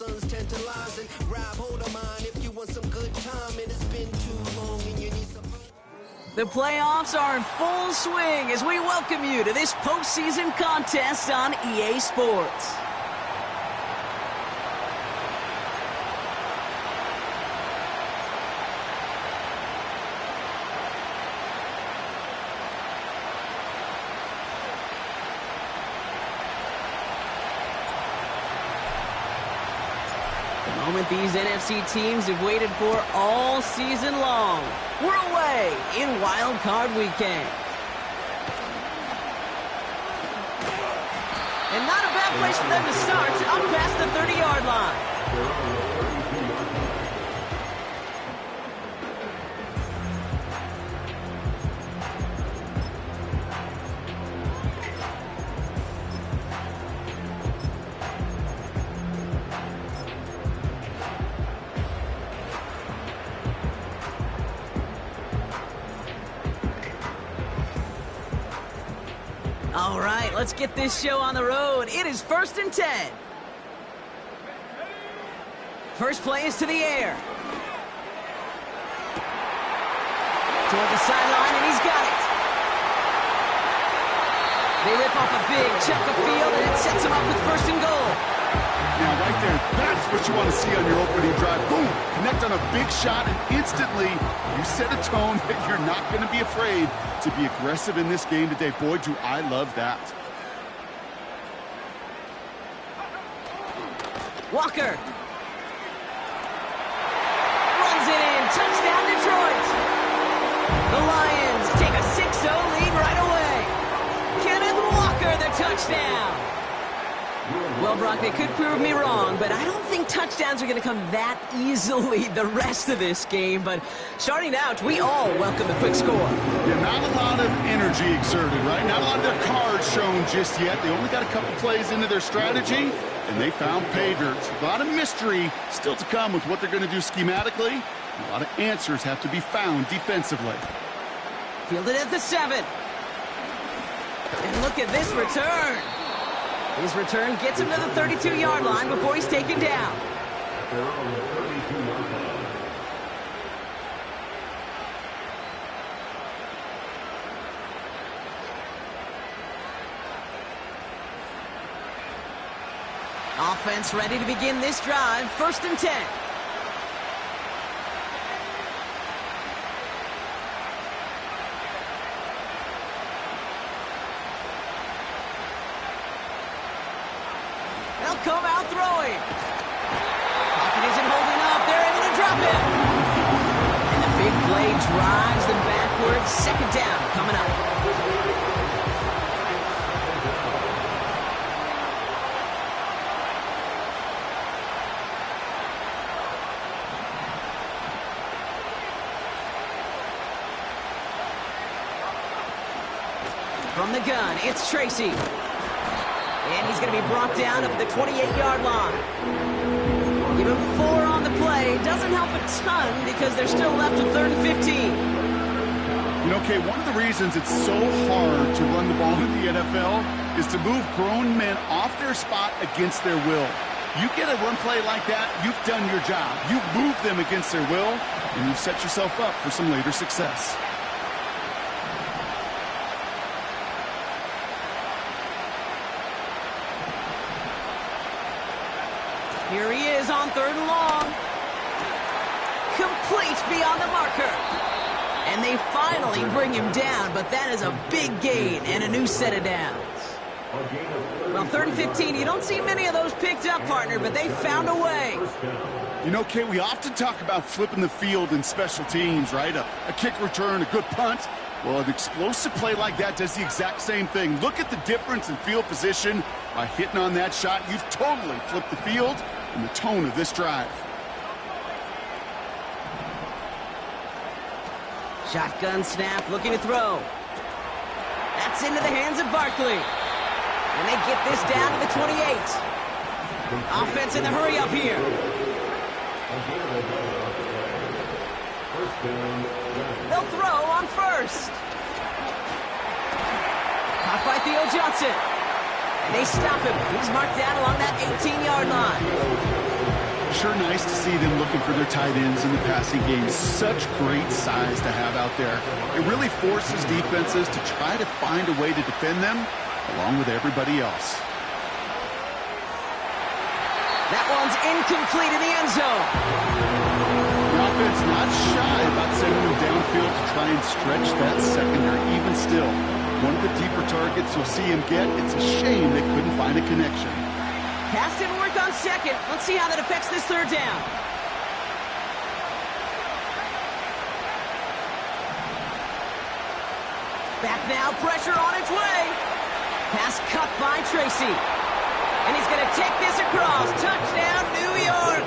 son's tantalizing. Rob, hold on mine if you want some good time. It has been too long and you need some... The playoffs are in full swing as we welcome you to this postseason contest on EA Sports. The moment these NFC teams have waited for all season long. We're away in Wild Card Weekend. And not a bad place for them to start, up past the 30-yard line. All right, let's get this show on the road. It is 1st and 10. First play is to the air. Toward the sideline, and he's got it. They rip off a big chunk of field, and it sets him up with 1st and goal. Now, right there, that's what you want to see on your opening drive. Boom! Connect on a big shot, and instantly you set a tone that you're not going to be afraid to be aggressive in this game today. Boy, do I love that. Walker. Runs it in. Touchdown, Detroit. The Lions take a 6-0 lead right away. Kenneth Walker, the touchdown. Well, Brock, they could prove me wrong, but I don't think touchdowns are going to come that easily the rest of this game. But starting out, we all welcome the quick score. Yeah, not a lot of energy exerted, right? Not a lot of their cards shown just yet. They only got a couple plays into their strategy, and they found pay dirt. A lot of mystery still to come with what they're going to do schematically. A lot of answers have to be found defensively. Fielded at the 7. And look at this return. His return gets him to the 32-yard line before he's taken down. Offense ready to begin this drive. 1st and 10. They'll come out throwing. Pocket isn't holding up. They're able to drop it. And the big play drives them backwards. 2nd down coming up. From the gun, it's Tracy. And he's going to be brought down up at the 28-yard line. Give him 4 on the play. Doesn't help a ton because they're still left with 3rd and 15. You know, Kay, one of the reasons it's so hard to run the ball in the NFL is to move grown men off their spot against their will. You get a run play like that, you've done your job. You've moved them against their will, and you've set yourself up for some later success. Here he is on 3rd and long. Complete beyond the marker. And they finally bring him down, but that is a big gain and a new set of downs. Well, 3rd and 15, you don't see many of those picked up, partner, but they found a way. You know, Kay, we often talk about flipping the field in special teams, right? A kick return, a good punt. Well, an explosive play like that does the exact same thing. Look at the difference in field position by hitting on that shot. You've totally flipped the field and the tone of this drive. Shotgun snap, looking to throw. That's into the hands of Barkley. And they get this down to the 28. Offense in the hurry up here. They'll throw on 1st. Caught by Theo Johnson. And they stop him. He's marked down along that 18-yard line. sure nice to see them looking for their tight ends in the passing game. Such great size to have out there. It really forces defenses to try to find a way to defend them along with everybody else. That one's incomplete in the end zone. The offense not shy about sending them downfield to try and stretch that secondary. Even still, one of the deeper targets you'll see him get. It's a shame they couldn't find a connection. Pass didn't work on second. Let's see how that affects this third down. Back now, pressure on its way. Pass cut by Tracy. And he's going to take this across. Touchdown, New York.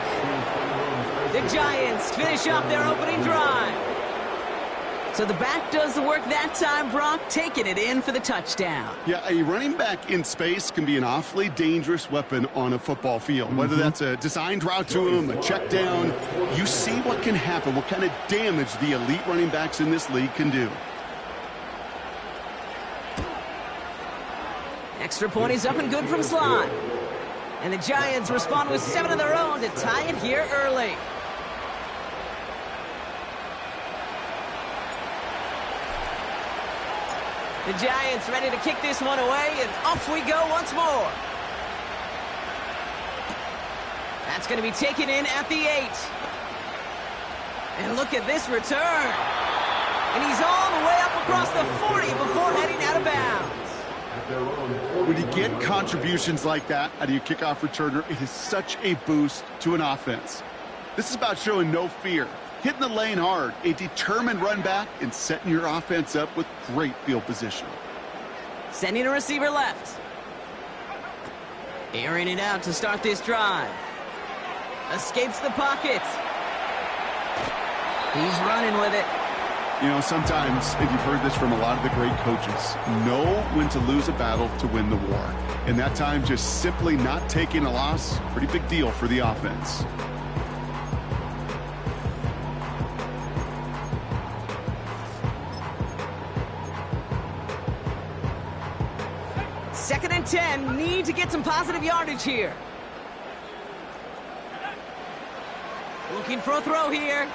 The Giants finish off their opening drive. So the back does the work that time, Brock, taking it in for the touchdown. Yeah, a running back in space can be an awfully dangerous weapon on a football field. Whether that's a designed route to him, a check down, you see what can happen, what kind of damage the elite running backs in this league can do. Extra point is up and good from slot. And the Giants respond with 7 of their own to tie it here early. The Giants ready to kick this one away, and off we go once more. That's going to be taken in at the 8. And look at this return. And he's all the way up across the 40 before heading out of bounds. When you get contributions like that out of your kickoff returner, it is such a boost to an offense. This is about showing no fear, hitting the lane hard, a determined run back, and setting your offense up with great field position. Sending a receiver left. Airing it out to start this drive. Escapes the pocket. He's running with it. You know, sometimes, and you've heard this from a lot of the great coaches, know when to lose a battle to win the war. And that time, just simply not taking a loss, pretty big deal for the offense. Second and 10, need to get some positive yardage here. Looking for a throw here.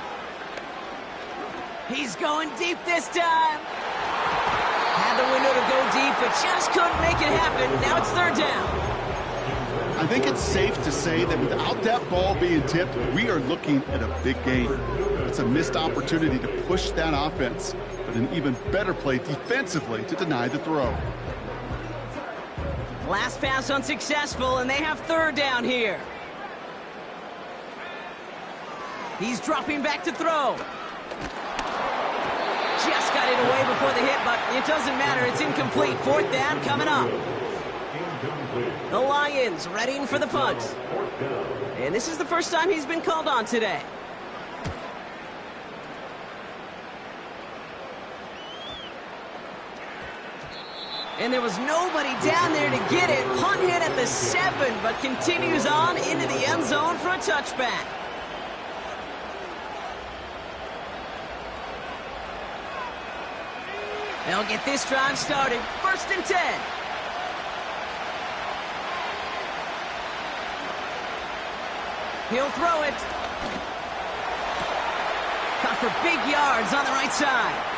He's going deep this time. Had the window to go deep, but just couldn't make it happen. Now it's third down. I think it's safe to say that without that ball being tipped, we are looking at a big game. It's a missed opportunity to push that offense, but an even better play defensively to deny the throw. Last pass unsuccessful, and they have third down here. He's dropping back to throw. Just got it away before the hit, but it doesn't matter. It's incomplete. Fourth down coming up. The Lions readying for the punt. And this is the first time he's been called on today. And there was nobody down there to get it. Punt hit at the 7, but continues on into the end zone for a touchback. They'll get this drive started. First and 10. He'll throw it. Caught for big yards on the right side.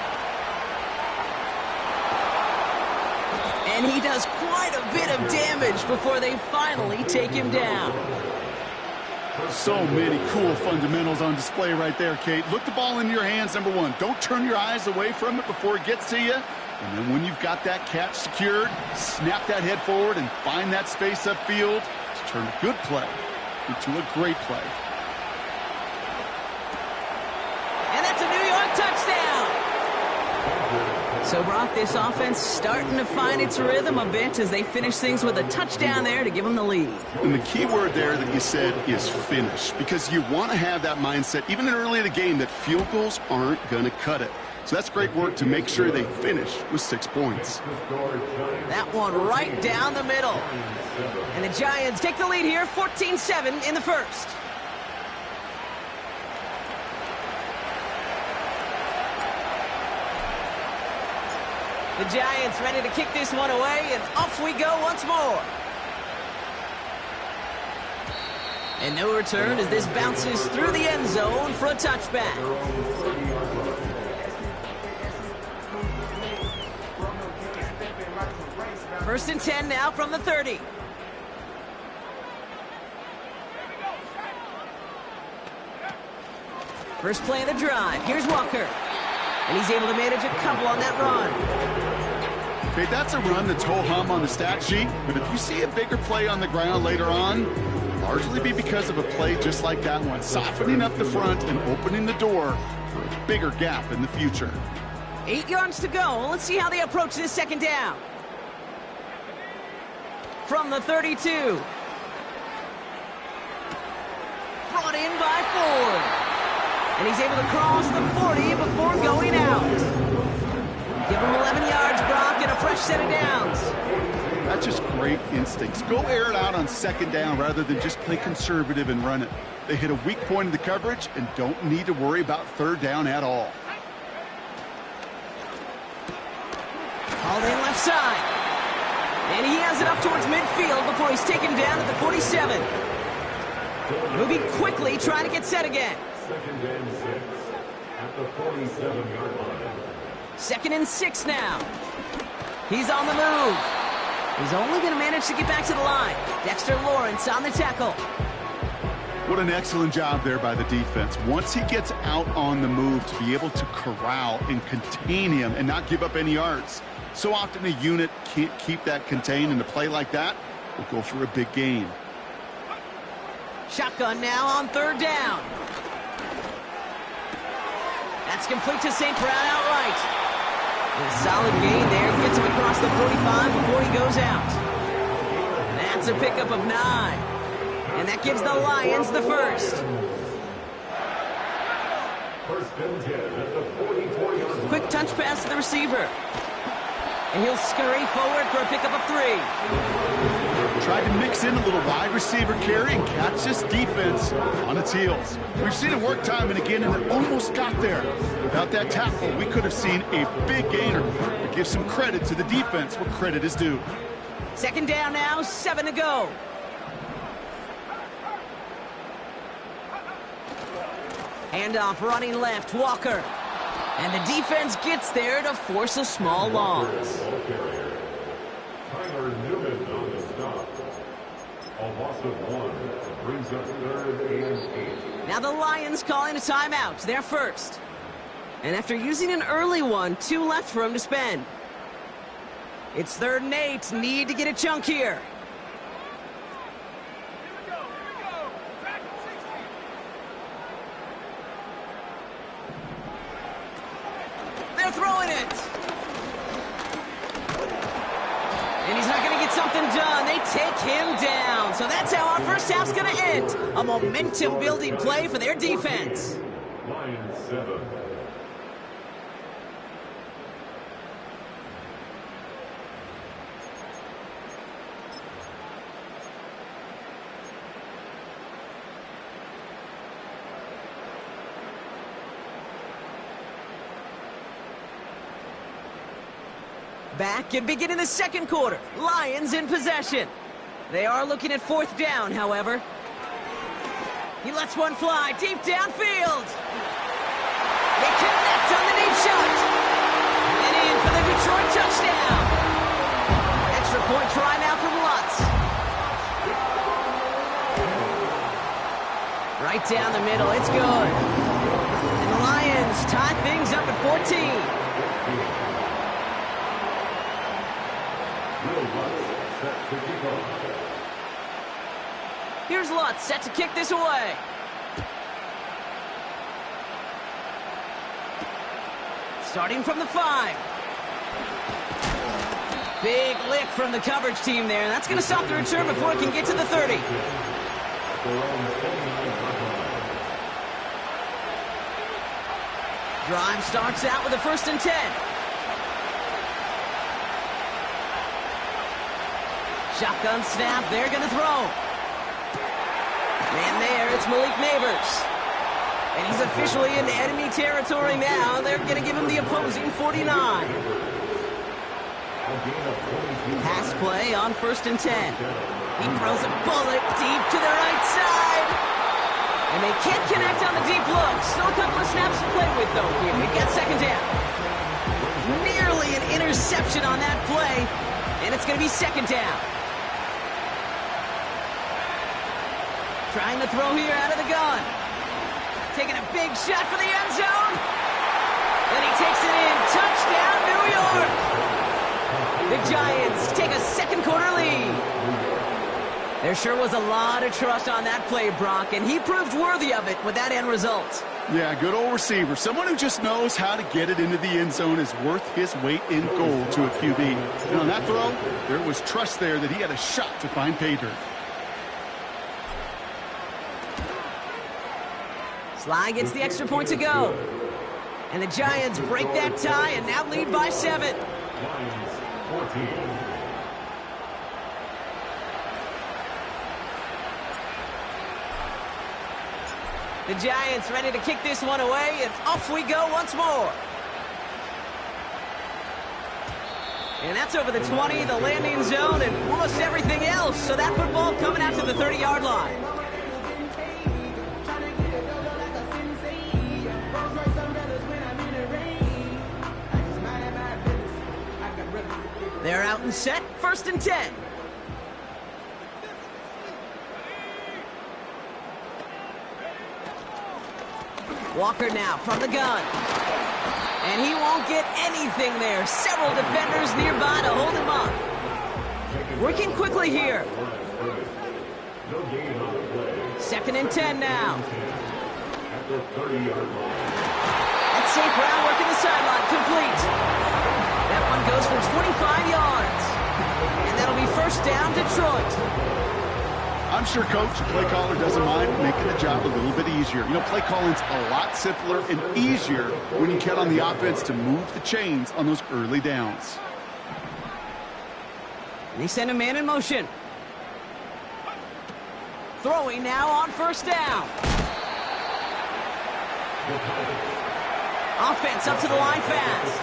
And he does quite a bit of damage before they finally take him down. So many cool fundamentals on display right there, Kate. Look the ball in your hands, number one. Don't turn your eyes away from it before it gets to you. And then when you've got that catch secured, snap that head forward and find that space upfield to turn a good play into a great play. And that's a New York touchdown. So, Brock, this offense starting to find its rhythm a bit as they finish things with a touchdown there to give them the lead. And the key word there that you said is finish, because you want to have that mindset, even early in the game, that field goals aren't going to cut it. So that's great work to make sure they finish with 6 points. That one right down the middle. And the Giants take the lead here, 14-7 in the first. The Giants ready to kick this one away, and off we go once more. And no return as this bounces through the end zone for a touchback. First and 10 now from the 30. First play of the drive. Here's Walker. And he's able to manage a couple on that run. Okay, that's a run that's ho-hum on the stat sheet, but if you see a bigger play on the ground later on, largely be because of a play just like that one, softening up the front and opening the door for a bigger gap in the future. 8 yards to go. Let's see how they approach this second down. From the 32. Brought in by Ford. And he's able to cross the 40 before going out. Give him 11 yards, Brock, and a fresh set of downs. That's just great instincts. Go air it out on second down rather than just play conservative and run it. They hit a weak point in the coverage and don't need to worry about third down at all. Called in left side. And he has it up towards midfield before he's taken down at the 47. Moving quickly, trying to get set again. Second and 6 at the 47-yard line. Second and 6 now. He's on the move. He's only going to manage to get back to the line. Dexter Lawrence on the tackle. What an excellent job there by the defense. Once he gets out on the move, to be able to corral and contain him and not give up any yards. So often a unit can't keep that contained, and a play like that will go for a big gain. Shotgun now on third down. That's complete to St. Brown outright. A solid gain there. Gets him across the 45 before he goes out. That's a pickup of 9. And that gives the Lions the first. First and 10 at the 44-yard line. Quick touch pass to the receiver. And he'll scurry forward for a pickup of 3. Tried to mix in a little wide receiver carry and catch this defense on its heels. We've seen it work time and again, and it almost got there. Without that tackle, we could have seen a big gainer. But give some credit to the defense where credit is due. Second down now, 7 to go. Handoff running left, Walker. And the defense gets there to force a small loss. Tyler Newman on the stop. A loss of 1 brings up third and 8. Now the Lions calling a timeout, their first. And after using an early one, 2 left for him to spend. It's third and 8, need to get a chunk here. They're throwing it. And he's not going to get something done. They take him down. So that's how our first half's going to end. A momentum-building play for their defense. Lions 7. Back and beginning the second quarter. Lions in possession. They are looking at fourth down, however. He lets one fly deep downfield. They connect on the deep shot. And in for the Detroit touchdown. Extra point try now from Lutz. Right down the middle. It's good. And the Lions tie things up at 14. Here's Lutz set to kick this away. Starting from the 5. Big lick from the coverage team there. That's going to stop the return before it can get to the 30. Drive starts out with a first and 10. Shotgun snap, they're going to throw. And there, it's Malik Neighbors. And he's officially in enemy territory now. They're going to give him the opposing 49. Pass play on 1st and 10. He throws a bullet deep to the right side. And they can't connect on the deep look. Still a couple of snaps to play with, though, here. It gets 2nd down. Nearly an interception on that play. And it's going to be 2nd down. Trying to throw here out of the gun. Taking a big shot for the end zone. And he takes it in. Touchdown, New York. The Giants take a 2nd quarter lead. There sure was a lot of trust on that play, Brock, and he proved worthy of it with that end result. Yeah, good old receiver. Someone who just knows how to get it into the end zone is worth his weight in gold to a QB. And on that throw, there was trust there that he had a shot to find pay dirt. Sly gets the extra point to go. And the Giants break that tie and now lead by 7. Lions 14. The Giants ready to kick this one away, and off we go once more. And that's over the 20, the landing zone, and almost everything else. So that football coming out to the 30-yard line. They're out and set, 1st and 10. Walker now from the gun. And he won't get anything there. Several defenders nearby to hold him up. Working quickly here. 2nd and 10 now. That's St. Brown working the sideline. Complete. That one goes for 25 yards. And that'll be 1st down, Detroit. I'm sure coach, the play caller, doesn't mind making the job a little bit easier. You know, play calling's a lot simpler and easier when you count on the offense to move the chains on those early downs. And they send a man in motion. Throwing now on 1st down. Offense up to the line fast.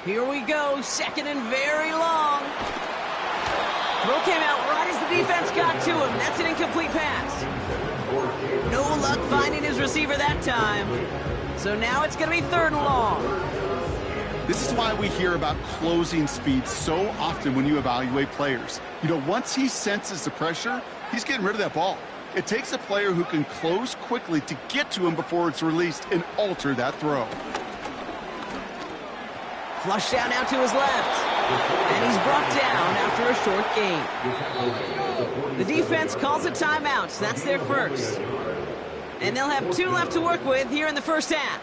Here we go, 2nd and very long. Throw came out right as the defense got to him. That's an incomplete pass. No luck finding his receiver that time. So now it's going to be 3rd and long. This is why we hear about closing speed so often when you evaluate players. You know, once he senses the pressure, he's getting rid of that ball. It takes a player who can close quickly to get to him before it's released and alter that throw. Flush down out to his left. And he's brought down after a short gain. The defense calls a timeout. So that's their 1st. And they'll have 2 left to work with here in the 1st half.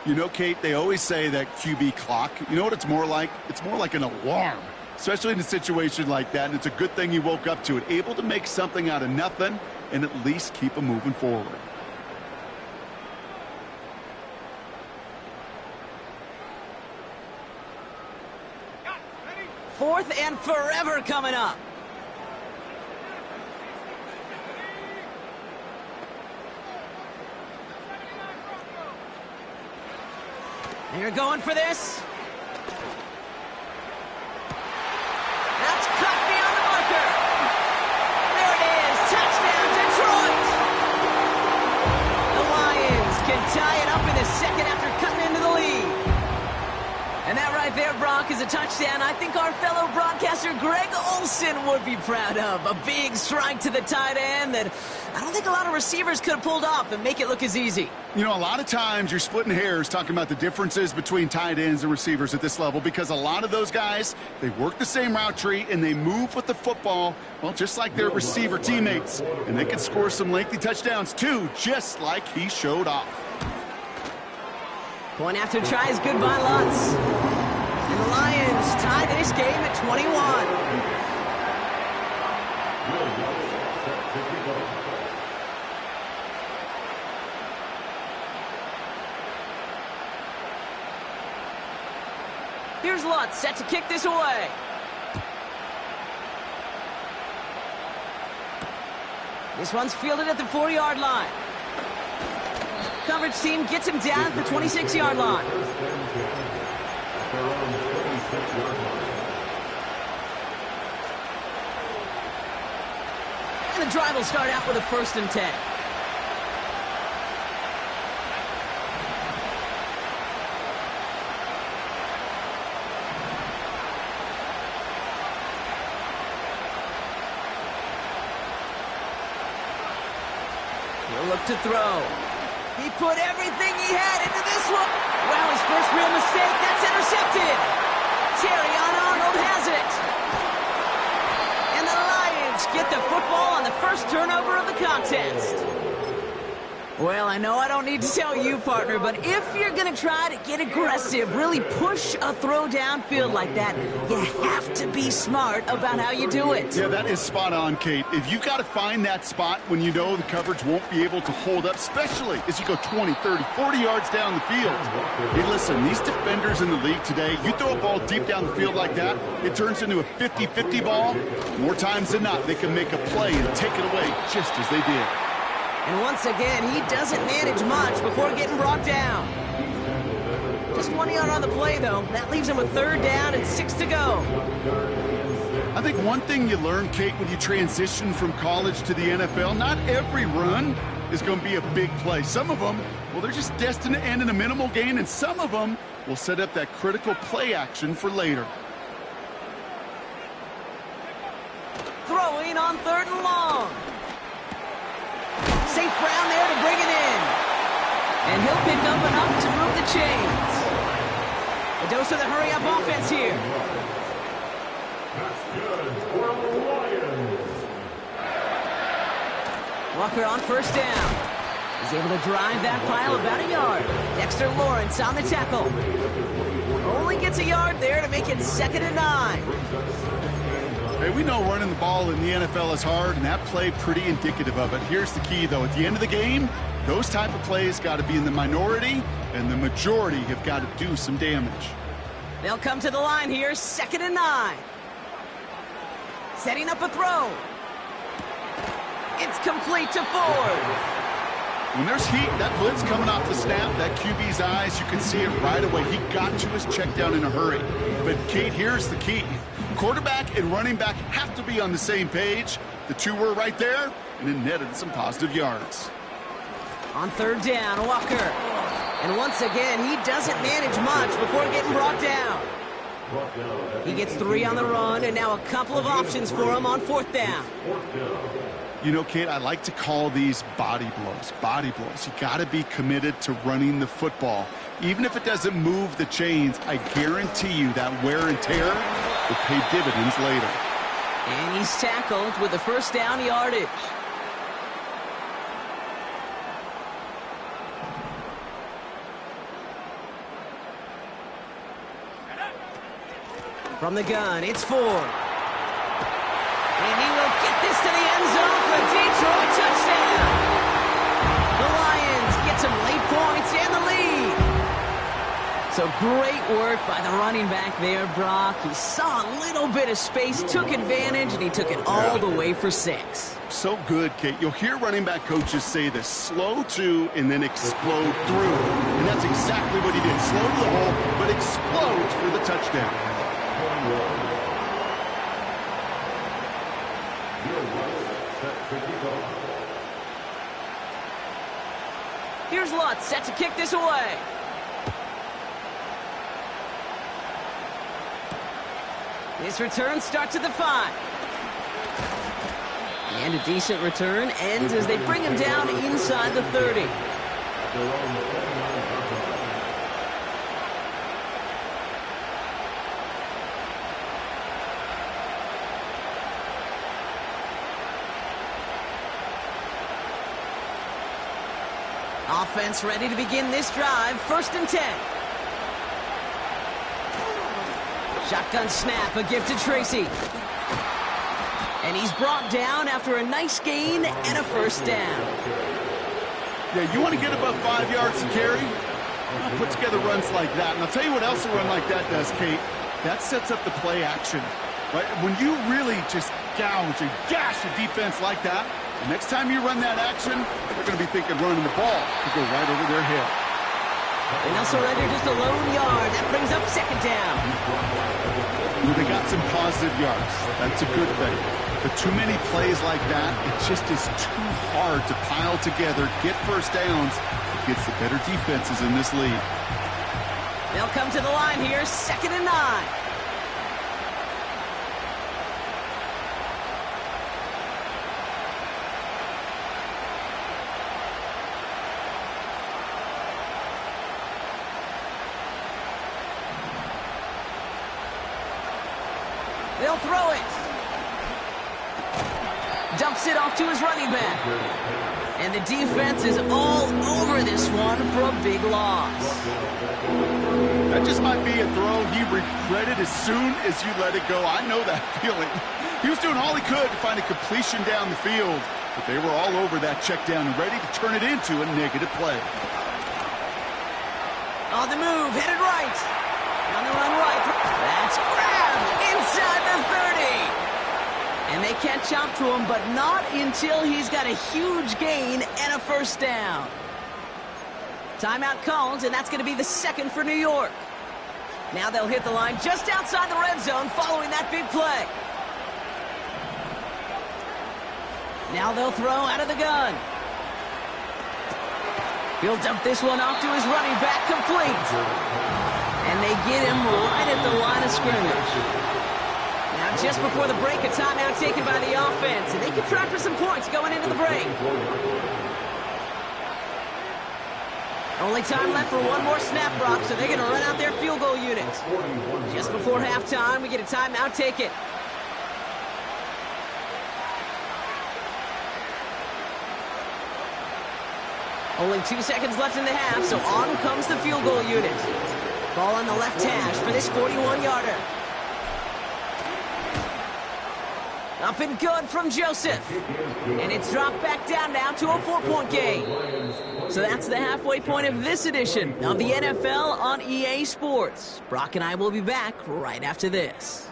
You know, Kate, they always say that QB clock, you know what it's more like? It's more like an alarm, especially in a situation like that. And it's a good thing he woke up to it, able to make something out of nothing and at least keep him moving forward. 4th and forever coming up. They're going for this. That's cut beyond the marker. There it is. Touchdown, Detroit. The Lions can tie it up in the 2nd after cutting into the lead. And that right there, Brock, is a touchdown I think our fellow broadcaster Greg Olsen would be proud of. A big strike to the tight end that I don't think a lot of receivers could have pulled off and make it look as easy. You know, a lot of times you're splitting hairs talking about the differences between tight ends and receivers at this level because a lot of those guys, they work the same route tree and they move with the football, well, just like their receiver teammates. And they can score some lengthy touchdowns, too, just like he showed off. Point after try is good by Lutz. And the Lions tie this game at 21. Here's Lutz set to kick this away. This one's fielded at the 4-yard line. Coverage team gets him down at the 26-yard line. And the drive will start out with a 1st and 10. He'll look to throw. He put everything he had into this one. Wow, his first real mistake. That's intercepted. Terrion Arnold has it. And the Lions get the football on the first turnover of the contest. Well, I know I don't need to tell you, partner, but if you're going to try to get aggressive, really push a throw downfield like that, you have to be smart about how you do it. Yeah, that is spot on, Kate. If you've got to find that spot when you know the coverage won't be able to hold up, especially as you go 20, 30, 40 yards down the field. Hey, listen, these defenders in the league today, you throw a ball deep down the field like that, it turns into a 50-50 ball. More times than not, they can make a play and take it away just as they did. And once again, he doesn't manage much before getting brought down. Just 1 yard on the play, though. That leaves him with 3rd down and 6 to go. I think one thing you learn, Kate, when you transition from college to the NFL, not every run is going to be a big play. Some of them, well, they're just destined to end in a minimal gain, and some of them will set up that critical play action for later. Throwing on 3rd and long. St. Brown there to bring it in. And he'll pick up enough to move the chains. A dose of the hurry-up offense here. That's good for the Lions. Walker on 1st down. He's able to drive that pile about a yard. Dexter Lawrence on the tackle. Only gets a yard there to make it 2nd and 9. Hey, we know running the ball in the NFL is hard, and that play pretty indicative of it. Here's the key, though. At the end of the game, those type of plays got to be in the minority, and the majority have got to do some damage. They'll come to the line here, 2nd and 9. Setting up a throw. It's complete to Ford. When there's heat, that blitz coming off the snap, that QB's eyes, you can see it right away. He got to his check down in a hurry. But, Kate, here's the key. Quarterback and running back have to be on the same page. The two were right there, and it netted some positive yards. On 3rd down, Walker. And once again, he doesn't manage much before getting brought down. He gets 3 on the run, and now a couple of options for him on 4th down. You know, Kate, I like to call these body blows. Body blows. You got to be committed to running the football. Even if it doesn't move the chains, I guarantee you that wear and tear will pay dividends later. And he's tackled with the 1st down yardage. From the gun, it's Ford. And he will get this to the end zone for a Detroit touchdown. The Lions get some late points and the lead. So great work by the running back there, Brock. He saw a little bit of space, took advantage, and he took it all the way for 6. So good, Kate. You'll hear running back coaches say this: slow to and then explode through. And that's exactly what he did. Slow to the hole, but explodes for the touchdown. Here's Lutz set to kick this away. This return starts at the 5. And a decent return ends as they bring him down inside the 30. Offense ready to begin this drive. 1st and 10. Shotgun snap, a gift to Tracy. And he's brought down after a nice gain and a 1st down. Yeah, you want to get above 5 yards to carry? Well, put together runs like that. And I'll tell you what else a run like that does, Kate. That sets up the play action. Right? When you really just gouge and gash a defense like that, The next time you run that action, they're going to be thinking running the ball could go right over their head. And they'll surrender just a lone yard. That brings up second down. Well, they got some positive yards. That's a good thing. But too many plays like that, it just is too hard to pile together, get first downs against the better defenses in this league. They'll come to the line here, 2nd and 9. They'll throw it. Dumps it off to his running back. And the defense is all over this one for a big loss. That just might be a throw he regretted as soon as you let it go. I know that feeling. He was doing all he could to find a completion down the field, but they were all over that check down and ready to turn it into a negative play. On the move, headed right. On the run right. That's grabbed inside the 30. And they can't chop to him, but not until he's got a huge gain and a first down. Timeout called, and that's going to be the 2nd for New York. Now they'll hit the line just outside the red zone following that big play. Now they'll throw out of the gun. He'll dump this one off to his running back, complete. And they get him right at the line of scrimmage. Now, just before the break, a timeout taken by the offense, and they can try for some points going into the break. Only time left for one more snap, Brock, so they're going to run out their field goal units. Just before halftime, we get a timeout taken. Only 2 seconds left in the half, so on comes the field goal unit. Ball on the left hash for this 41-yarder. Up and good from Joseph. And it's dropped back down now to a 4-point game. So that's the halfway point of this edition of the NFL on EA Sports. Brock and I will be back right after this.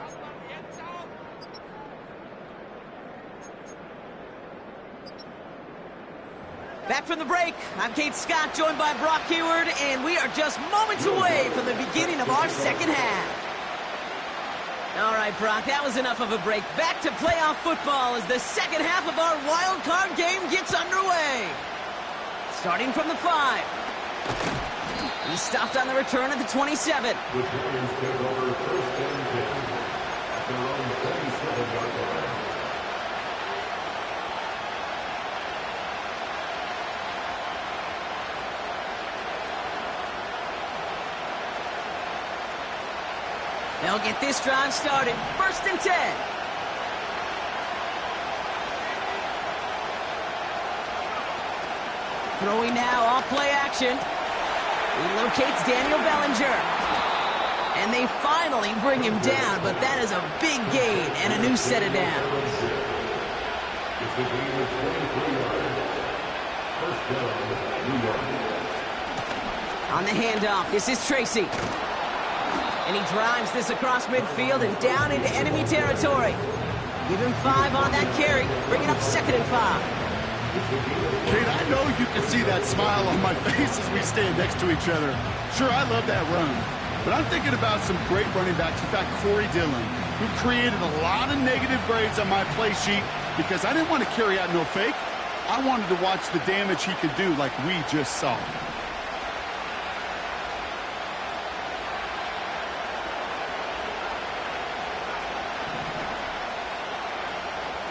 Back from the break, I'm Kate Scott, joined by Brock Hayward, and we are just moments away from the beginning of our second half. All right, Brock, that was enough of a break. Back to playoff football as the second half of our wild card game gets underway. Starting from the 5. He's stopped on the return at the 27. The Giants take over 1st and 10 at their own 27-yard line. They'll get this drive started. 1st and 10. Throwing now off play action. He locates Daniel Bellinger. And they finally bring him down, but that is a big gain and a new set of downs. It's a gain of 23 yards. 1st down, New York. On the handoff, this is Tracy. And he drives this across midfield and down into enemy territory. Give him 5 on that carry, bringing up 2nd and 5. Kate, I know you can see that smile on my face as we stand next to each other. Sure, I love that run. But I'm thinking about some great running backs. In fact, Corey Dillon, who created a lot of negative grades on my play sheet because I didn't want to carry out no fake. I wanted to watch the damage he could do like we just saw.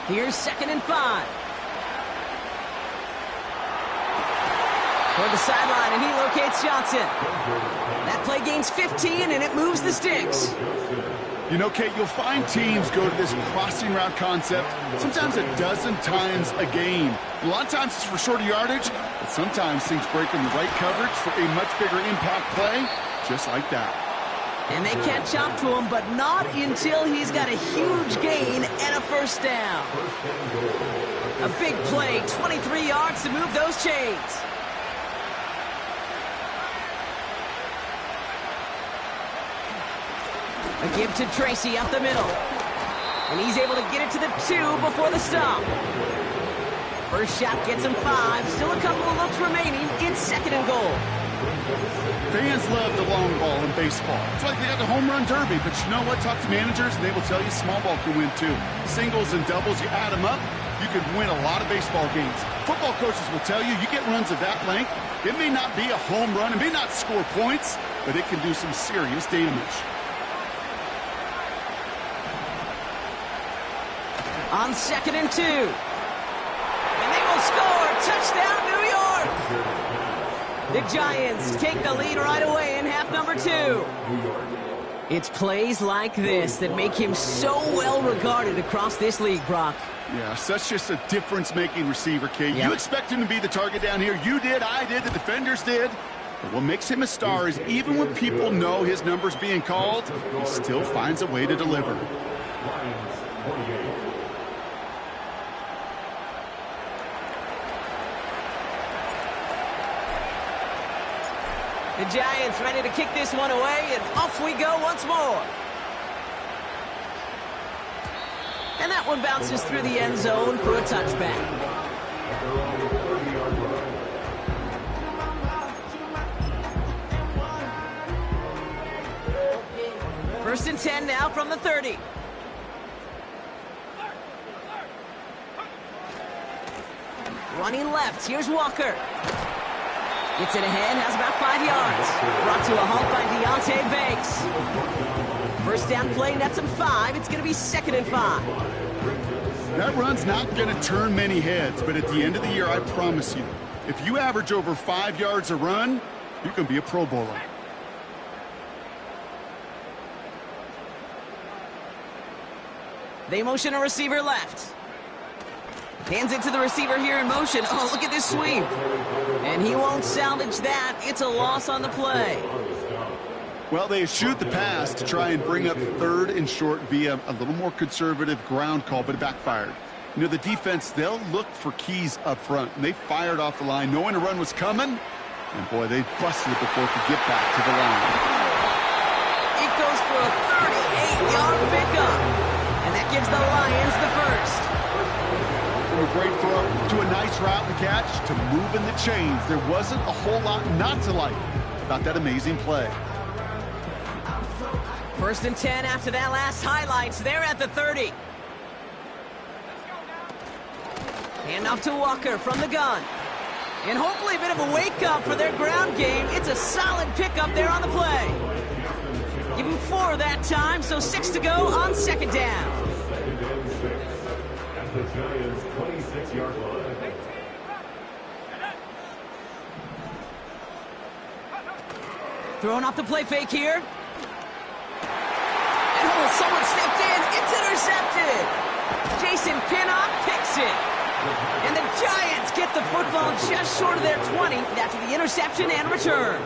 Here's 2nd and 5. Toward the sideline, and he locates Johnson. That play gains 15, and it moves the sticks. You know, Kate, you'll find teams go to this crossing route concept sometimes a dozen times a game. A lot of times it's for shorter yardage, but sometimes things break in the right coverage for a much bigger impact play, just like that. And they can't chop to him, but not until he's got a huge gain and a first down. A big play, 23 yards to move those chains. A give to Tracy up the middle. And he's able to get it to the 2 before the stop. First shot gets him 5. Still a couple of looks remaining. It's 2nd and goal. Fans love the long ball in baseball. It's like they got the home run derby, but you know what? Talk to managers, and they will tell you small ball can win too. Singles and doubles, you add them up, you could win a lot of baseball games. Football coaches will tell you, you get runs of that length, it may not be a home run, it may not score points, but it can do some serious damage. On 2nd and 2. And they will score. Touchdown, New York! The Giants take the lead right away in half number 2. It's plays like this that make him so well regarded across this league, Brock. Yeah, such just a difference-making receiver, Kate. You expect him to be the target down here. You did, I did, the defenders did. But what makes him a star is even when people know his number's being called, he still finds a way to deliver. Lions 28. The Giants ready to kick this one away, and off we go once more. And that one bounces through the end zone for a touchback. First and 10 now from the 30. Running left, here's Walker. Gets it ahead, has about 5 yards. Brought to a halt by Deontay Banks. First down play, nets him 5. It's going to be 2nd and 5. That run's not going to turn many heads, but at the end of the year, I promise you, if you average over 5 yards a run, you can be a Pro Bowler. They motion a receiver left. Hands it to the receiver here in motion. Oh, look at this sweep. And he won't salvage that. It's a loss on the play. Well, they shoot the pass to try and bring up 3rd and short via a little more conservative ground call, but it backfired. You know, the defense, they'll look for keys up front. And they fired off the line knowing a run was coming. And, boy, they busted it before it could get back to the line. It goes for a 38-yard pickup. And that gives the Lions the first. From a great throw to a nice route and catch to moving the chains. There wasn't a whole lot not to like about that amazing play. First and 10 after that last highlights. They're at the 30. Hand off to Walker from the gun. And hopefully a bit of a wake-up for their ground game. It's a solid pickup there on the play. Give him 4 that time, so 6 to go on 2nd down. At the Giants' 26-yard line. Throwing off the play fake here. And oh, someone stepped in. It's intercepted. Jason Pinnock picks it. And the Giants get the football just short of their 20 after the interception and return.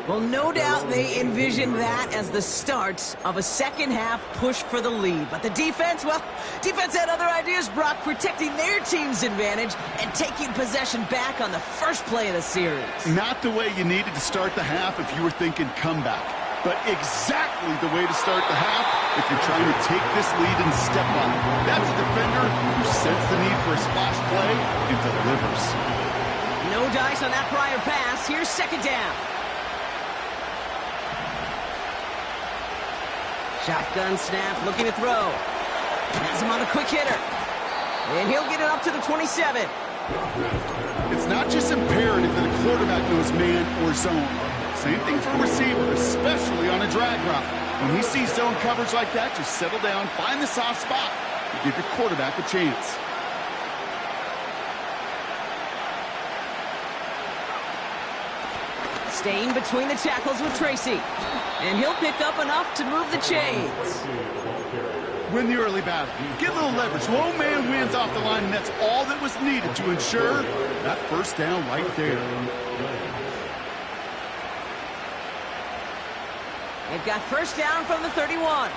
Well, no doubt they envisioned that as the start of a second-half push for the lead. But the defense, well, defense had other ideas, Brock, protecting their team's advantage and taking possession back on the first play of the series. Not the way you needed to start the half if you were thinking comeback, but exactly the way to start the half if you're trying to take this lead and step on it. That's a defender who senses the need for a splash play and delivers. No dice on that prior pass. Here's 2nd down. Shotgun snap, looking to throw. Has him on the quick hitter. And he'll get it up to the 27. It's not just imperative that a quarterback knows man or zone. Same thing for a receiver, especially on a drag route. When he sees zone coverage like that, just settle down, find the soft spot, and give your quarterback a chance. Staying between the tackles with Tracy. And he'll pick up enough to move the chains. Win the early battle. Get a little leverage. Low man wins off the line, and that's all that was needed to ensure that first down right there. They've got first down from the 31.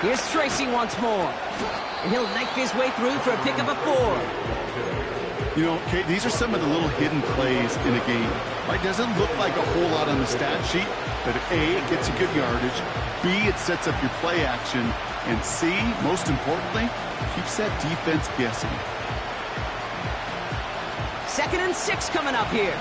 Here's Tracy once more. And he'll knife his way through for a pickup of 4. You know, Kate, these are some of the little hidden plays in a game. Right? Doesn't look like a whole lot on the stat sheet, but A, it gets you good yardage. B, it sets up your play action. And C, most importantly, keeps that defense guessing. 2nd and 6 coming up here.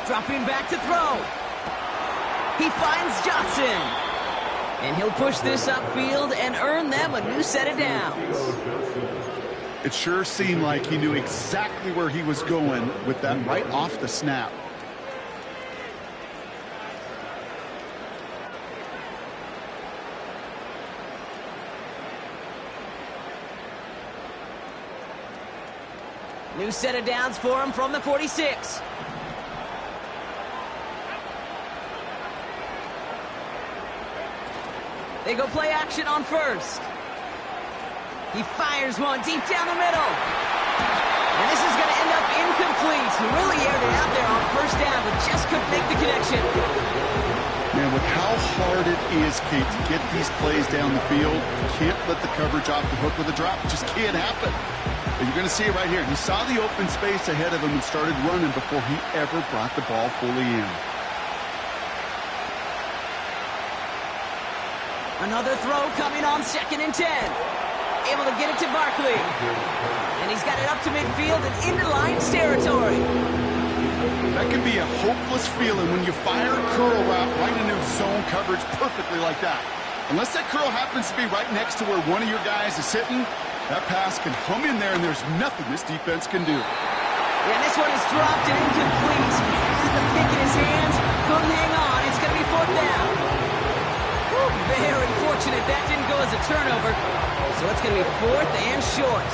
Dropping back to throw. He finds Johnson. And he'll push this upfield and earn them a new set of downs. It sure seemed like he knew exactly where he was going with that right off the snap. New set of downs for him from the 46. They go play action on first. He fires one deep down the middle. And this is going to end up incomplete. He really aired it out there on first down, but just couldn't make the connection. Man, with how hard it is, Kate, to get these plays down the field, you can't let the coverage off the hook with a drop. It just can't happen. And you're going to see it right here. He saw the open space ahead of him and started running before he ever brought the ball fully in. Another throw coming on 2nd and 10. Able to get it to Barkley. And he's got it up to midfield and into Lions territory. That can be a hopeless feeling when you fire a curl route right into zone coverage perfectly like that. Unless that curl happens to be right next to where one of your guys is sitting, that pass can hum in there and there's nothing this defense can do. And this one is dropped and incomplete. Had the pick in his hands. Couldn't hang on. It's going to be 4th down. Very fortunate that didn't go as a turnover. So it's going to be 4th and short.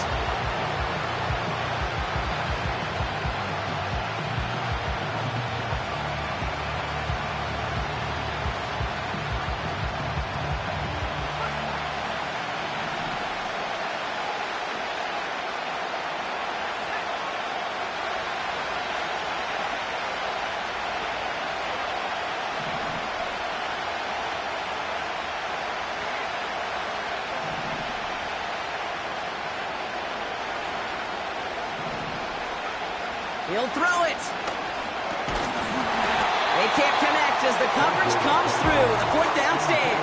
He'll throw it. They can't connect as the coverage comes through. The 4th down stand.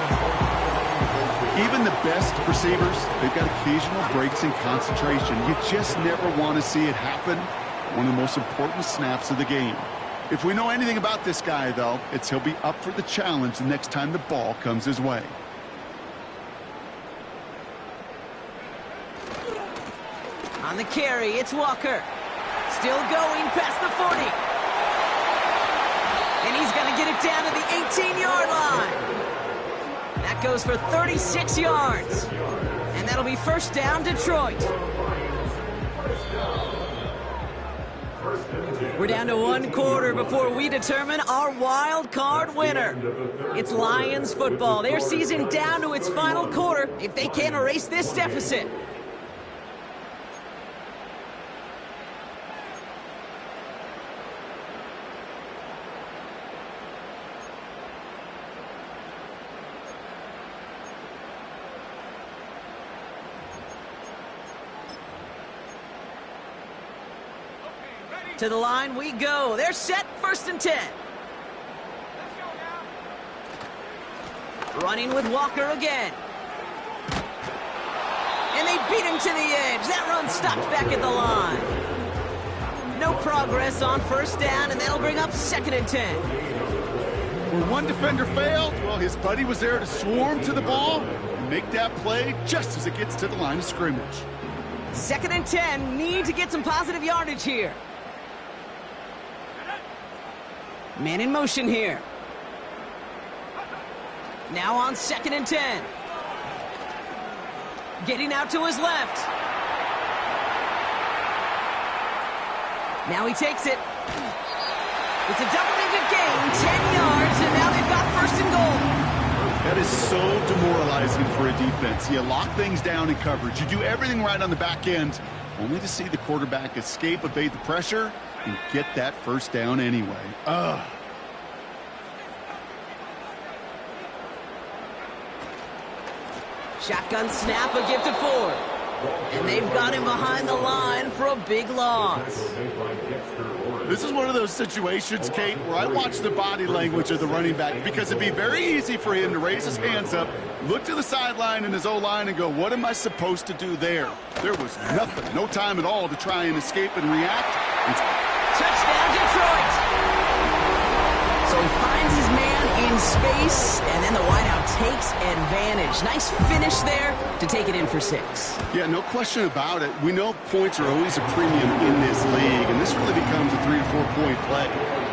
Even the best receivers, they've got occasional breaks in concentration. You just never want to see it happen. One of the most important snaps of the game. If we know anything about this guy, though, it's he'll be up for the challenge the next time the ball comes his way. On the carry, it's Walker. Still going past the 40. And he's going to get it down to the 18-yard line. That goes for 36 yards. And that'll be 1st down, Detroit. We're down to 1 quarter before we determine our wild card winner. It's Lions football. Their season down to its final quarter if they can't erase this deficit. To the line we go. They're set, 1st and 10. Running with Walker again. And they beat him to the edge. That run stopped back at the line. No progress on 1st down, and that'll bring up 2nd and 10. Where one defender failed, well, his buddy was there to swarm to the ball and make that play just as it gets to the line of scrimmage. 2nd and 10, need to get some positive yardage here. Man in motion here. Now on 2nd and 10. Getting out to his left. Now he takes it. It's a double-digit gain, 10 yards, and now they've got 1st and goal. That is so demoralizing for a defense. You lock things down in coverage. You do everything right on the back end, only to see the quarterback escape, evade the pressure, and get that 1st down anyway. Ugh. Shotgun snap, a give to Ford. And they've got him behind the line for a big loss. This is one of those situations, Kate, where I watch the body language of the running back because it'd be very easy for him to raise his hands up, look to the sideline in his O-line and go, what am I supposed to do there? There was nothing, no time at all to try and escape and react. Touchdown, Detroit! So he finds his man in space, and then the wideout takes advantage. Nice finish there to take it in for 6. Yeah, no question about it. We know points are always a premium in this league, and this really becomes a 3 to 4 point play.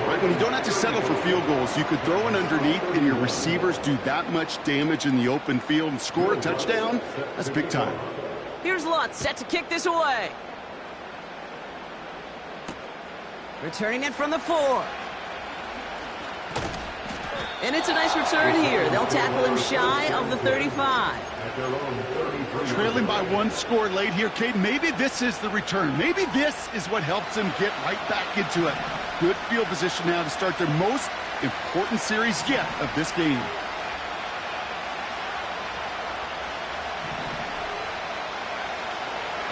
Right? When you don't have to settle for field goals, you could throw it underneath and your receivers do that much damage in the open field and score a touchdown. That's big time. Here's Lutz set to kick this away. Returning it from the 4. And it's a nice return here. They'll tackle him shy of the 35. Trailing by 1 score late here, Kate. Maybe this is the return. Maybe this is what helps them get right back into it. Good field position now to start their most important series yet of this game.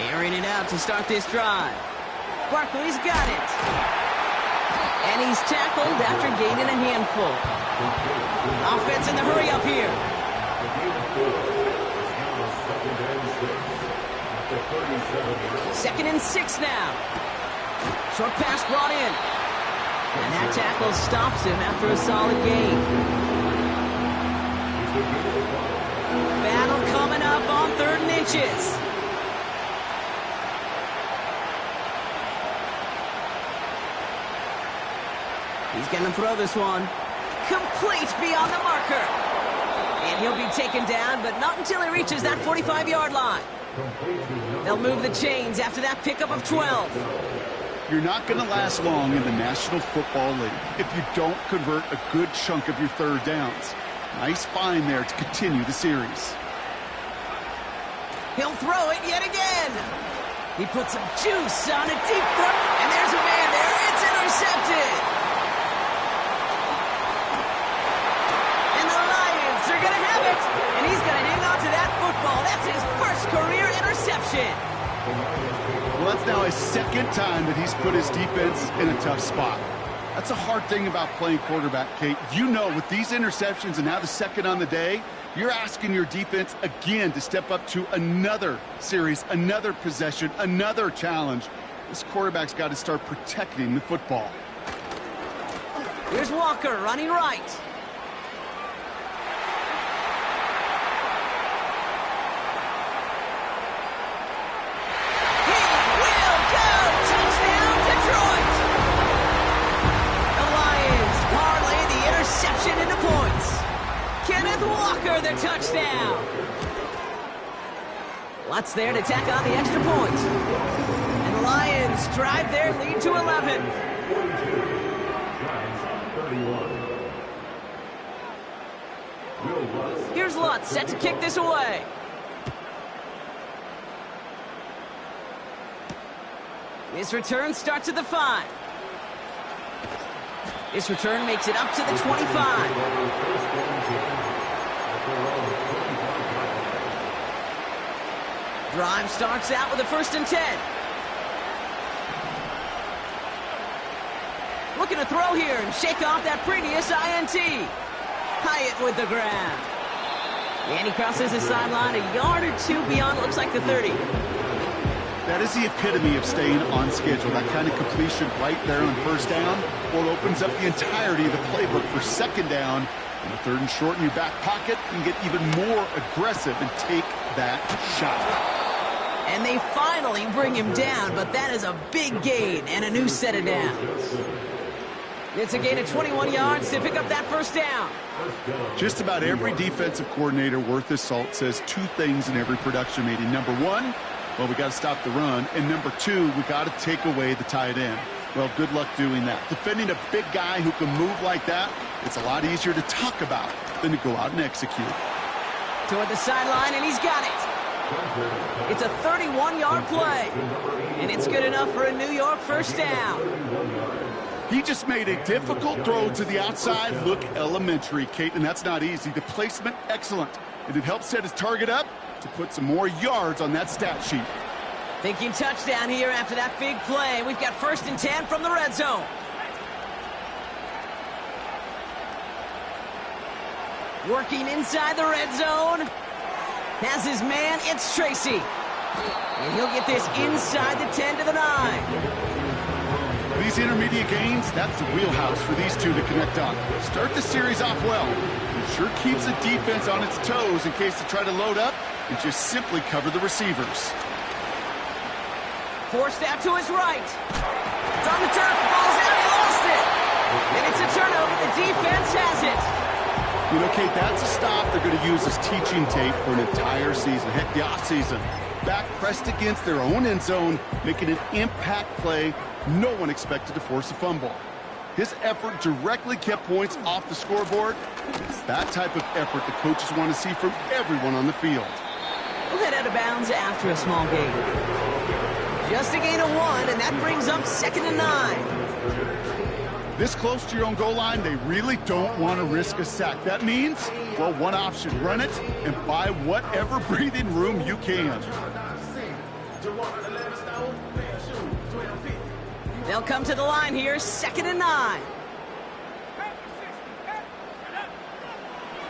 Airing it out to start this drive. Barkley's got it. And he's tackled after gaining a handful. Offense in the hurry up here. Second and 6 now. Short pass brought in. And that tackle stops him after a solid gain. Battle coming up on 3rd and inches. He's going to throw this one. Complete beyond the marker. And he'll be taken down, but not until he reaches that 45-yard line. They'll move the chains after that pickup of 12. You're not going to last long in the National Football League if you don't convert a good chunk of your 3rd downs. Nice find there to continue the series. He'll throw it yet again. He puts some juice on a deep throw, and there's a man there. It's intercepted. They're going to have it, and he's going to hang on to that football. That's his first career interception. Well, that's now his 2nd time that he's put his defense in a tough spot. That's a hard thing about playing quarterback, Kate. You know, with these interceptions and now the 2nd on the day, you're asking your defense again to step up to another series, another possession, another challenge. This quarterback's got to start protecting the football. Here's Walker running right. Into points. Kenneth Walker, the touchdown. Lutz there to tack on the extra point. And the Lions drive their lead to 11. Here's Lutz set to kick this away. This return starts at the 5. This return makes it up to the 25. Drive starts out with a 1st and 10. Looking to throw here and shake off that previous INT. Hyatt with the grab. And he crosses the sideline a yard or 2 beyond, looks like the 30. That is the epitome of staying on schedule. That kind of completion right there on 1st down, well, opens up the entirety of the playbook for 2nd down. And the 3rd and short in your back pocket, you can get even more aggressive and take that shot. And they finally bring him down, but that is a big gain and a new set of downs. It's a gain of 21 yards to pick up that 1st down. Just about every defensive coordinator worth his salt says 2 things in every production meeting. Number 1, well, we got to stop the run. And number 2, we got to take away the tight end. Well, good luck doing that. Defending a big guy who can move like that, it's a lot easier to talk about than to go out and execute. Toward the sideline, and he's got it. It's a 31-yard play. And it's good enough for a New York 1st down. He just made a difficult throw to the outside look elementary, Kate, and that's not easy. The placement, excellent. And it helped set his target up to put some more yards on that stat sheet. Thinking touchdown here after that big play. We've got 1st and 10 from the red zone. Working inside the red zone. Has his man, it's Tracy. And he'll get this inside the 10 to the 9. These intermediate gains, that's the wheelhouse for these two to connect on. Start the series off well. It sure keeps the defense on its toes in case they try to load up and just simply cover the receivers. Forced out to his right. It's on the turf, the ball's out, he lost it. And it's a turnover, the defense has it. You know, Kate, that's a stop they're going to use as teaching tape for an entire season. Heck, the offseason. Back pressed against their own end zone, making an impact play. No one expected to force a fumble. His effort directly kept points off the scoreboard. It's that type of effort the coaches want to see from everyone on the field. We'll head out of bounds after a small gain. Just a gain of 1, and that brings up 2nd and 9. This close to your own goal line, they really don't want to risk a sack. That means, well, one option, run it and buy whatever breathing room you can. They'll come to the line here, 2nd and 9.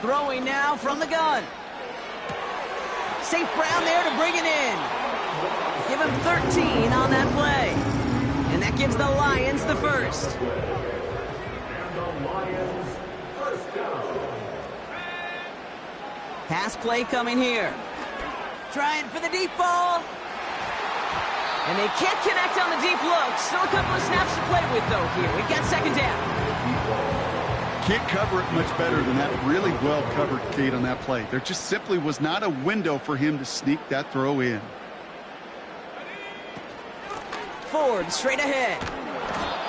Throwing now from the gun. St. Brown there to bring it in. Give him 13 on that play. And that gives the Lions the first. Pass play coming here. Trying for the deep ball. And they can't connect on the deep look. Still a couple of snaps to play with, though, here. We've got 2nd down. Can't cover it much better than that. Really well covered, Kate, on that play. There just simply was not a window for him to sneak that throw in. Ford straight ahead.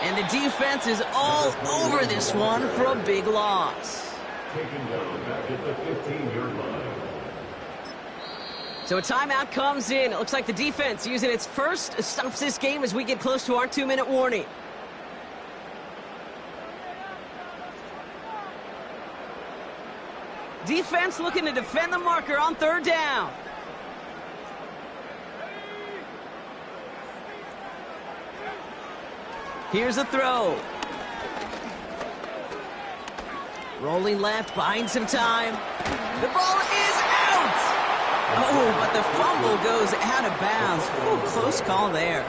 And the defense is all over this one for a big loss. Taken down back at the 15-yard line. So a timeout comes in. It looks like the defense using its first stops this game as we get close to our 2-minute warning. Defense looking to defend the marker on 3rd down. Here's a throw. Rolling left, buying some time. The ball is out! Oh, but the fumble goes out of bounds. Ooh, close call there.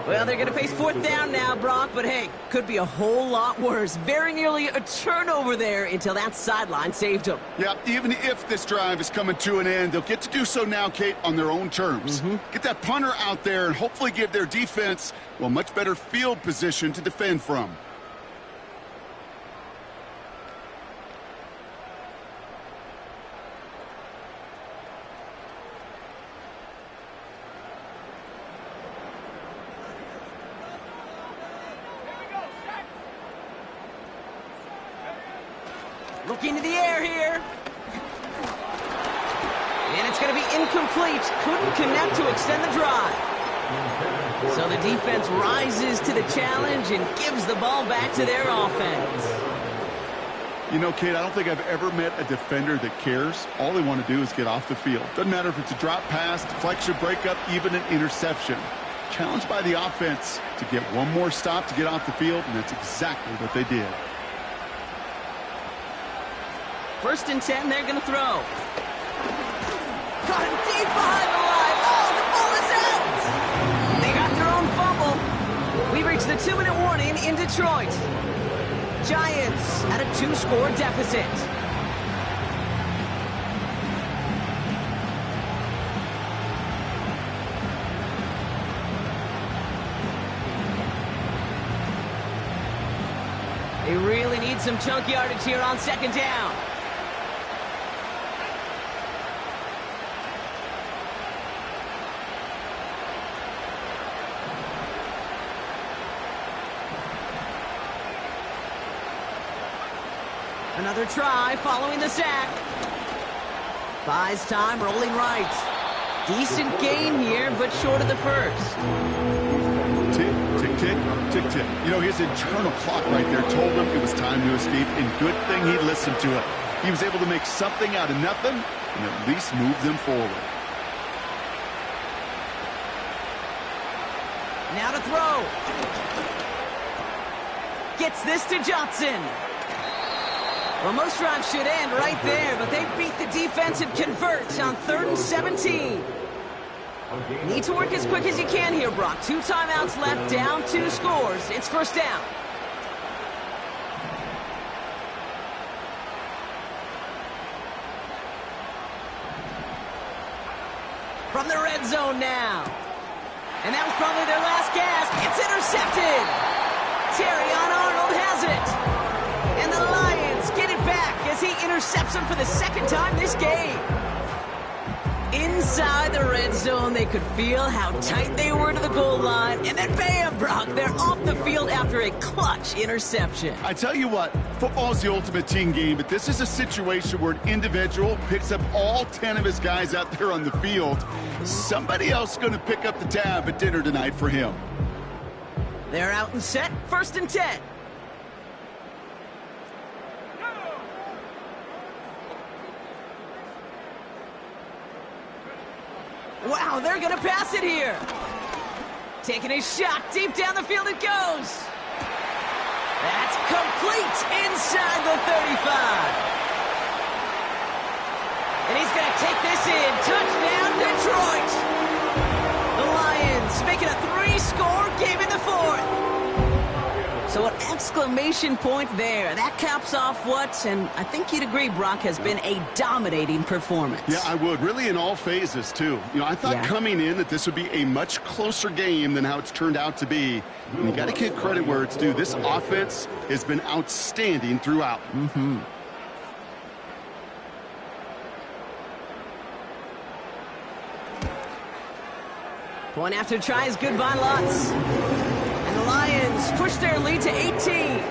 Well, they're going to face 4th down now, Brock, but hey, could be a whole lot worse. Very nearly a turnover there until that sideline saved them. Yeah, even if this drive is coming to an end, they'll get to do so now, Kate, on their own terms. Get that punter out there and hopefully give their defense, well, much better field position to defend from. Looking to the air here. And it's going to be incomplete. Couldn't connect to extend the drive. So the defense rises to the challenge and gives the ball back to their offense. You know, Kate, I don't think I've ever met a defender that cares. All they want to do is get off the field. Doesn't matter if it's a drop pass, deflection, breakup, even an interception. Challenged by the offense to get one more stop to get off the field, and that's exactly what they did. 1st and 10, they're going to throw. Caught him deep behind the line. Oh, the ball is out! They got their own fumble. We reach the 2-minute warning in Detroit. Giants at a 2-score deficit. They really need some chunk yardage here on 2nd down. Another try following the sack. Buys time, rolling right. Decent gain here, but short of the first. Tick, tick, Tick, tick, tick. You know, his internal clock right there told him it was time to escape, and good thing he listened to it. He was able to make something out of nothing and at least move them forward. Now to throw. Gets this to Johnson. Well, most drives should end right there, but they beat the defense and convert on 3rd and 17. Need to work as quick as you can here, Brock. 2 timeouts left, down 2 scores. It's first down. From the red zone now. And that was probably their last gasp. It's intercepted. Terrion Arnold has it. And the Lions get it back as he intercepts him for the 2nd time this game. Inside the red zone, they could feel how tight they were to the goal line. And then bam, Brock, they're off the field after a clutch interception. I tell you what, football's the ultimate team game, but this is a situation where an individual picks up all 10 of his guys out there on the field. Somebody else is going to pick up the tab at dinner tonight for him. They're out and set, 1st and 10. Wow, they're going to pass it here. Taking a shot deep down the field it goes. That's complete inside the 35. And he's going to take this in. Touchdown, Detroit. The Lions making a 3-score game in the 4th. So an exclamation point there. That caps off what, and I think you'd agree, Brock, has been a dominating performance. Yeah, I would. Really in all phases, too. You know, I thought coming in that this would be a much closer game than how it's turned out to be. And you got to give credit where it's due. This offense has been outstanding throughout. Point after try is good by Lutz. And the Lions push their lead to 18.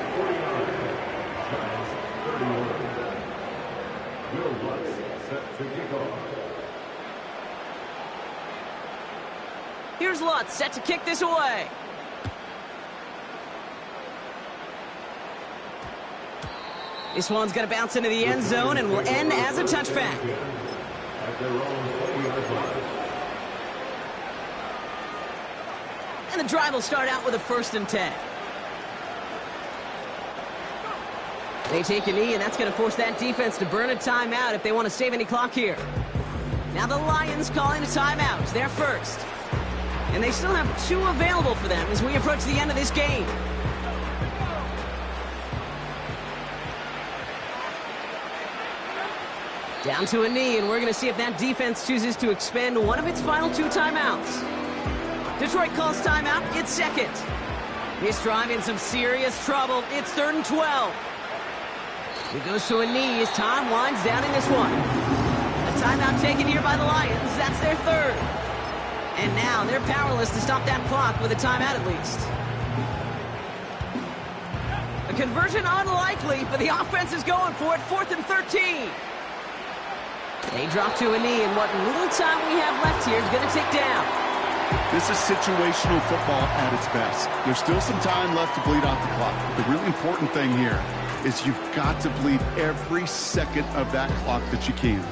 Here's Lutz set to kick this away. This one's going to bounce into the end zone and will end as a touchback. And the drive will start out with a 1st and 10. They take a knee, and that's going to force that defense to burn a timeout if they want to save any clock here. Now the Lions calling a timeout. They're first. And they still have 2 available for them as we approach the end of this game. Down to a knee, and we're going to see if that defense chooses to expend one of its final 2 timeouts. Detroit calls timeout. It's 2nd. This drive in some serious trouble. It's 3rd and 12. He goes to a knee as time winds down in this one. A timeout taken here by the Lions. That's their 3rd. And now they're powerless to stop that clock with a timeout at least. A conversion unlikely, but the offense is going for it. 4th and 13. They drop to a knee, and what little time we have left here is going to tick down. This is situational football at its best. There's still some time left to bleed off the clock. The really important thing here is you've got to bleed every second of that clock that you can.